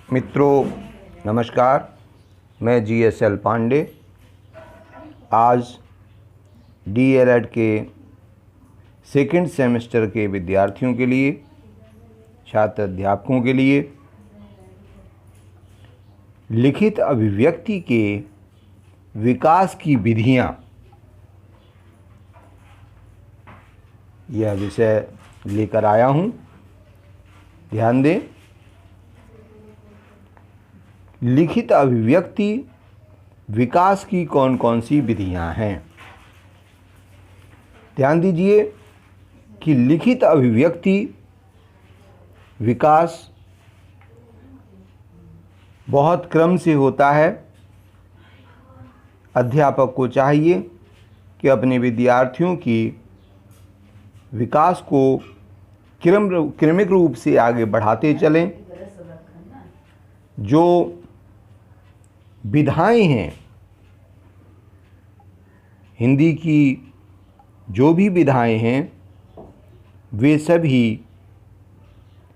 मित्रों नमस्कार। मैं GSL पांडे आज DLED के सेकंड सेमेस्टर के विद्यार्थियों के लिए, छात्र अध्यापकों के लिए लिखित अभिव्यक्ति के विकास की विधियां, यह विषय लेकर आया हूं। ध्यान दें, लिखित अभिव्यक्ति विकास की कौन कौन सी विधियां हैं। ध्यान दीजिए कि लिखित अभिव्यक्ति विकास बहुत क्रम से होता है। अध्यापक को चाहिए कि अपने विद्यार्थियों की विकास को क्रमिक रूप से आगे बढ़ाते चलें। जो विधाएं हैं, हिंदी की जो भी विधाएं हैं, वे सभी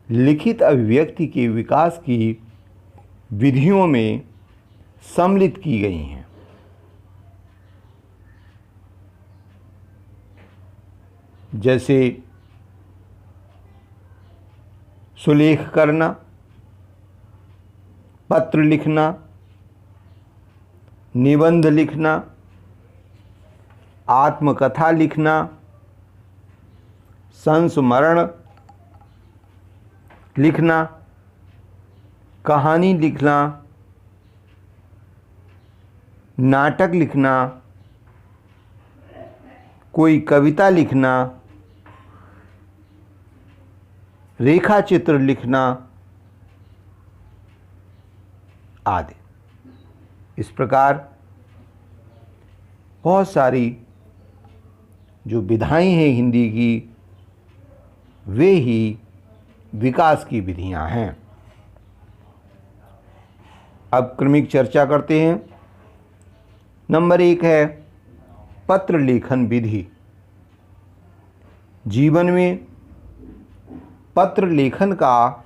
लिखित अभिव्यक्ति के विकास की विधियों में सम्मिलित की गई हैं। जैसे सुलेख करना, पत्र लिखना, निबंध लिखना, आत्मकथा लिखना, संस्मरण लिखना, कहानी लिखना, नाटक लिखना, कोई कविता लिखना, रेखा चित्र लिखना आदि। इस प्रकार बहुत सारी जो विधाएं हैं हिंदी की, वे ही विकास की विधियां हैं। अब क्रमिक चर्चा करते हैं। नंबर 1 है पत्र लेखन विधि। जीवन में पत्र लेखन का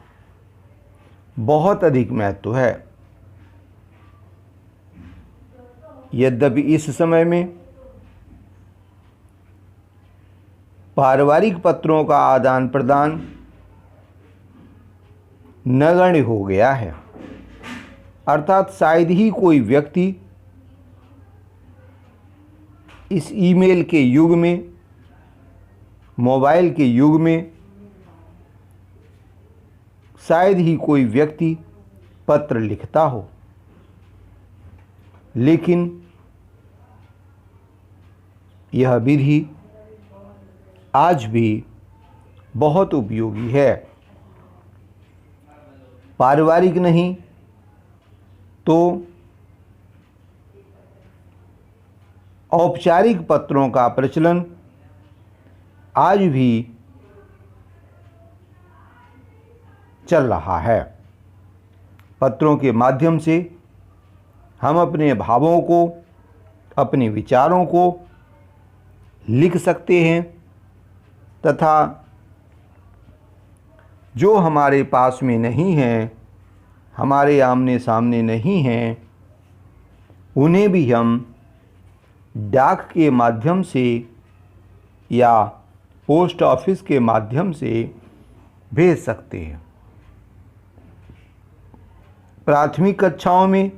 बहुत अधिक महत्व है। यद्यपि इस समय में पारिवारिक पत्रों का आदान प्रदान नगण्य हो गया है, अर्थात शायद ही कोई व्यक्ति इस ईमेल के युग में, मोबाइल के युग में, शायद ही कोई व्यक्ति पत्र लिखता हो। लेकिन यह विधि आज भी बहुत उपयोगी है। पारिवारिक नहीं तो औपचारिक पत्रों का प्रचलन आज भी चल रहा है। पत्रों के माध्यम से हम अपने भावों को, अपने विचारों को लिख सकते हैं तथा जो हमारे पास में नहीं हैं, हमारे आमने सामने नहीं हैं, उन्हें भी हम डाक के माध्यम से या पोस्ट ऑफिस के माध्यम से भेज सकते हैं। प्राथमिक कक्षाओं में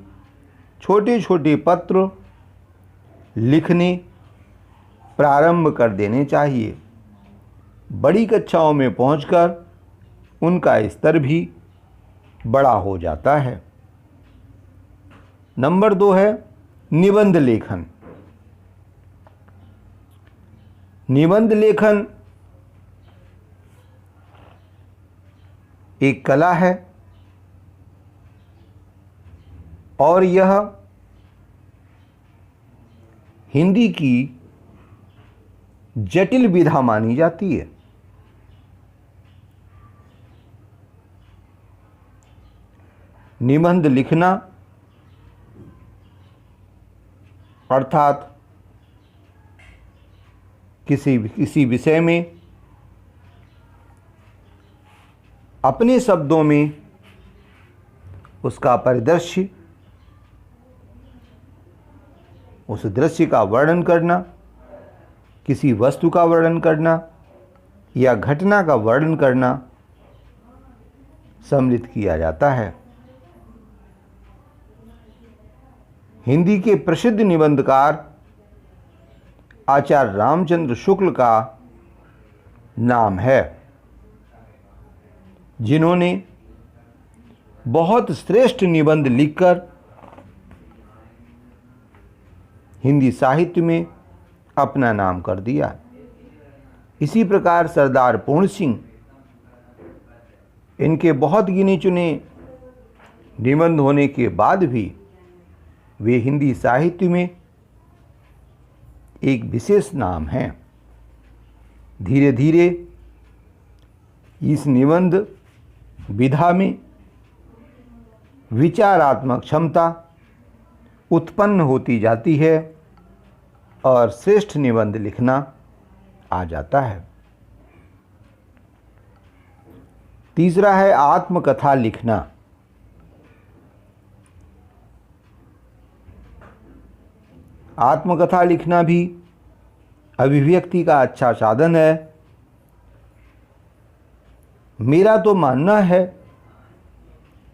छोटे छोटे पत्र लिखने प्रारंभ कर देने चाहिए। बड़ी कक्षाओं में पहुंचकर उनका स्तर भी बड़ा हो जाता है। नंबर 2 है निबंध लेखन। निबंध लेखन एक कला है और यह हिंदी की जटिल विधा मानी जाती है। निबंध लिखना अर्थात किसी विषय में अपने शब्दों में उसका परिदृश्य, उस दृश्य का वर्णन करना, किसी वस्तु का वर्णन करना या घटना का वर्णन करना सम्मिलित किया जाता है। हिंदी के प्रसिद्ध निबंधकार आचार्य रामचंद्र शुक्ल का नाम है, जिन्होंने बहुत श्रेष्ठ निबंध लिखकर हिंदी साहित्य में अपना नाम कर दिया। इसी प्रकार सरदार पूर्ण सिंह, इनके बहुत गिने चुने निबंध होने के बाद भी वे हिंदी साहित्य में एक विशेष नाम हैं। धीरे धीरे इस निबंध विधा में विचारात्मक क्षमता उत्पन्न होती जाती है और श्रेष्ठ निबंध लिखना आ जाता है। तीसरा है आत्मकथा लिखना। आत्मकथा लिखना भी अभिव्यक्ति का अच्छा साधन है। मेरा तो मानना है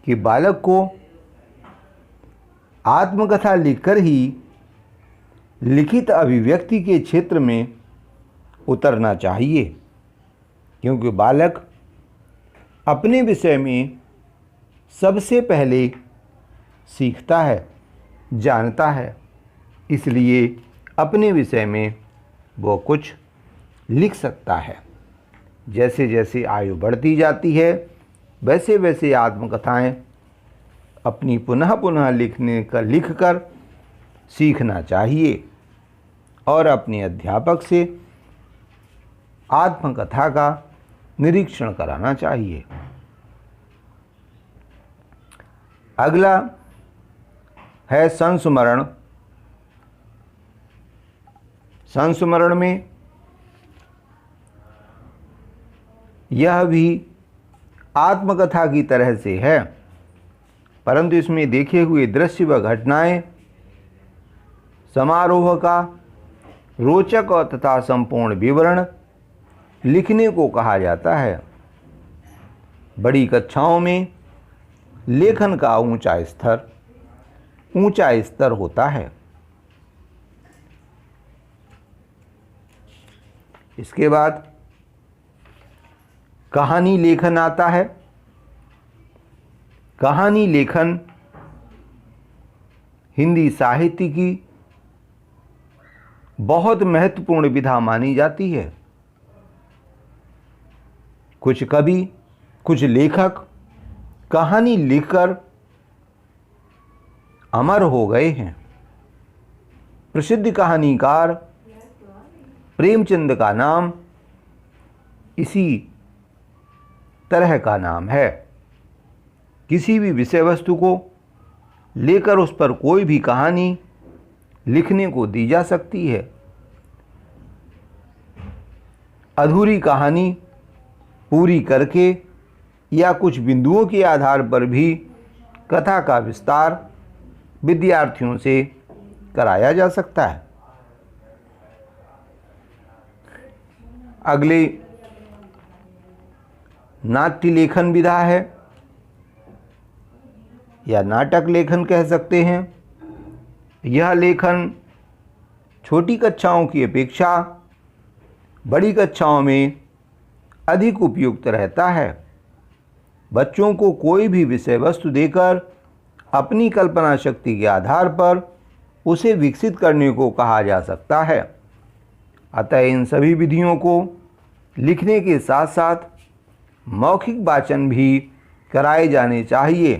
कि बालक को आत्मकथा लिखकर ही लिखित अभिव्यक्ति के क्षेत्र में उतरना चाहिए, क्योंकि बालक अपने विषय में सबसे पहले सीखता है, जानता है, इसलिए अपने विषय में वो कुछ लिख सकता है। जैसे जैसे आयु बढ़ती जाती है वैसे वैसे आत्मकथाएं अपनी पुनः पुनः लिखकर सीखना चाहिए और अपने अध्यापक से आत्मकथा का निरीक्षण कराना चाहिए। अगला है संस्मरण। संस्मरण में यह भी आत्मकथा की तरह से है, परंतु इसमें देखे हुए दृश्य व घटनाएं समारोह का रोचक और तथा संपूर्ण विवरण लिखने को कहा जाता है। बड़ी कक्षाओं में लेखन का ऊंचा स्तर होता है। इसके बाद कहानी लेखन आता है। कहानी लेखन हिंदी साहित्य की बहुत महत्वपूर्ण विधा मानी जाती है। कुछ कवि, कुछ लेखक कहानी लिखकर अमर हो गए हैं। प्रसिद्ध कहानीकार प्रेमचंद का नाम इसी तरह का नाम है। किसी भी विषय वस्तु को लेकर उस पर कोई भी कहानी लिखने को दी जा सकती है। अधूरी कहानी पूरी करके या कुछ बिंदुओं के आधार पर भी कथा का विस्तार विद्यार्थियों से कराया जा सकता है। अगले नाट्य लेखन विधा है या नाटक लेखन कह सकते हैं। यह लेखन छोटी कक्षाओं की अपेक्षा बड़ी कक्षाओं में अधिक उपयुक्त रहता है। बच्चों को कोई भी विषय वस्तु देकर अपनी कल्पना शक्ति के आधार पर उसे विकसित करने को कहा जा सकता है। अतः इन सभी विधियों को लिखने के साथ साथ मौखिक वाचन भी कराए जाने चाहिए,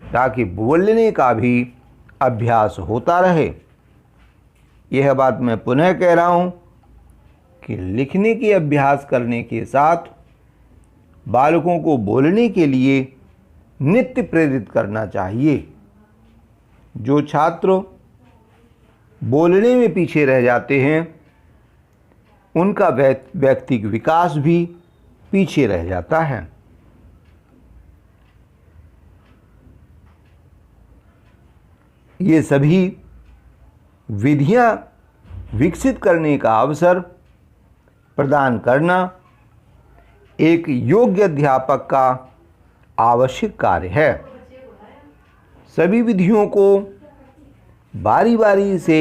ताकि बोलने का भी अभ्यास होता रहे। यह बात मैं पुनः कह रहा हूँ कि लिखने के अभ्यास करने के साथ बालकों को बोलने के लिए नित्य प्रेरित करना चाहिए। जो छात्र बोलने में पीछे रह जाते हैं उनका व्यक्तिगत विकास भी पीछे रह जाता है। ये सभी विधियां विकसित करने का अवसर प्रदान करना एक योग्य अध्यापक का आवश्यक कार्य है। सभी विधियों को बारी बारी से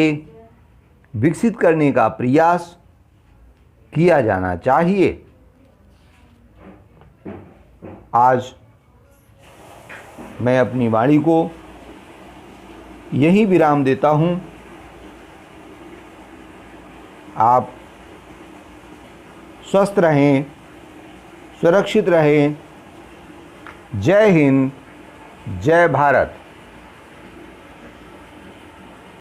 विकसित करने का प्रयास किया जाना चाहिए। आज मैं अपनी वाणी को यहीं विराम देता हूँ। आप स्वस्थ रहें, सुरक्षित रहें। जय हिंद, जय भारत।